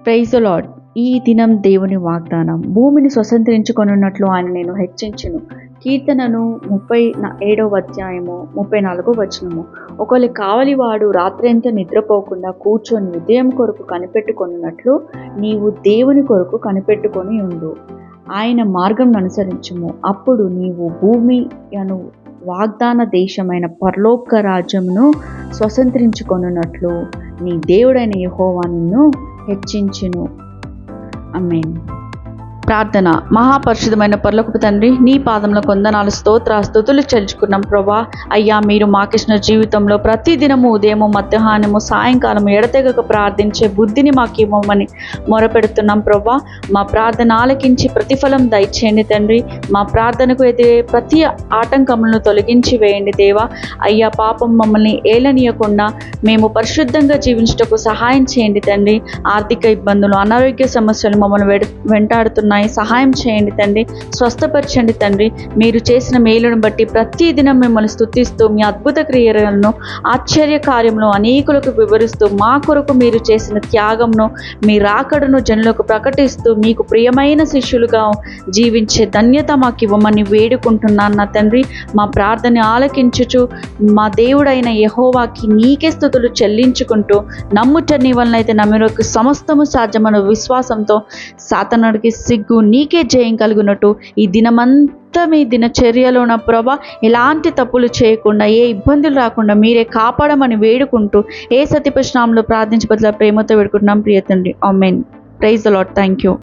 Praise the lord. ఈ దినం దేవుని వాగ్దానం. భూమిని స్వతంత్రించుకొనున్నట్లు ఆయన నేను హెచ్చించును. కీర్తనను 37వ అధ్యాయము 34వ వచనము. ఒకవేళ కావలివాడు రాత్రంతా నిద్రపోకుండా కూర్చొని ఉదయం కొరకు కనిపెట్టుకొనున్నట్లు నీవు దేవుని కొరకు కనిపెట్టుకొని ఉండు. ఆయన మార్గం అనుసరించుము. అప్పుడు నీవు భూమి అను వాగ్దాన దేశమైన పరలోక రాజ్యమును స్వతంత్రించుకొనున్నట్లు నీ దేవుడైన యెహోవా నిన్ను హెచ్చించును. ఆమేన్. ప్రార్థన. మహాపరిశుద్ధమైన పరలోకపు తండ్రి, నీ పాదంలో కొందనాలు స్తుతులు చెల్లించుకున్నాం ప్రభా. అయ్యా, మీరు మాకిచ్చిన జీవితంలో ప్రతి దినము ఉదయము మధ్యాహ్నము సాయంకాలం ఎడతెగక ప్రార్థించే బుద్ధిని మాకు ఇవ్వమని మొరపెడుతున్నాం ప్రభా. మా ప్రార్థన ఆలకించి ప్రతిఫలం దయచేయండి తండ్రి. మా ప్రార్థనకు ఎదురే ప్రతి ఆటంకములను తొలగించి వేయండి దేవా. అయ్యా, పాపం మమ్మల్ని ఏలనీయకుండా మేము పరిశుద్ధంగా జీవించుటకు సహాయం చేయండి తండ్రి. ఆర్థిక ఇబ్బందులు, అనారోగ్య సమస్యలు మమ్మల్ని వెంటాడుతున్నాయి. సహాయం చేయండి తండ్రి. స్వస్థపరచండి తండ్రి. మీరు చేసిన మేలును బట్టి ప్రతి దినం మిమ్మల్ని స్తుతిస్తూ మీ అద్భుత క్రియలను, ఆశ్చర్య కార్యములను అనేకులకు వివరిస్తూ మా కొరకు మీరు చేసిన త్యాగంను, మీ రాకడను జనులకు ప్రకటిస్తూ మీకు ప్రియమైన శిష్యులుగా జీవించే ధన్యత మాకు ఇవ్వమని వేడుకుంటున్నాను నా తండ్రి. మా ప్రార్థన ఆలకించుచు మా దేవుడైన యెహోవాకి నీకే స్తుతులు చెల్లించుకుంటూ నమ్ముట నీ వలనైతే నమ్మినకు సమస్తము సాధ్యమన్న విశ్వాసంతో సాతానుడికి సిగ్గు, నీకే జయం కలుగునట్టు ఈ దినమంతా మీ దినచర్యలో నా ప్రభా ఎలాంటి తప్పులు చేయకుండా, ఏ ఇబ్బందులు రాకుండా మీరే కాపాడమని వేడుకుంటూ ఏ సత్యపరిశునామంలో ప్రార్థించి బదుల ప్రేమతో వేడుకుంటున్నాం ప్రియ తండ్రి. Amen. Praise the Lord. Thank you.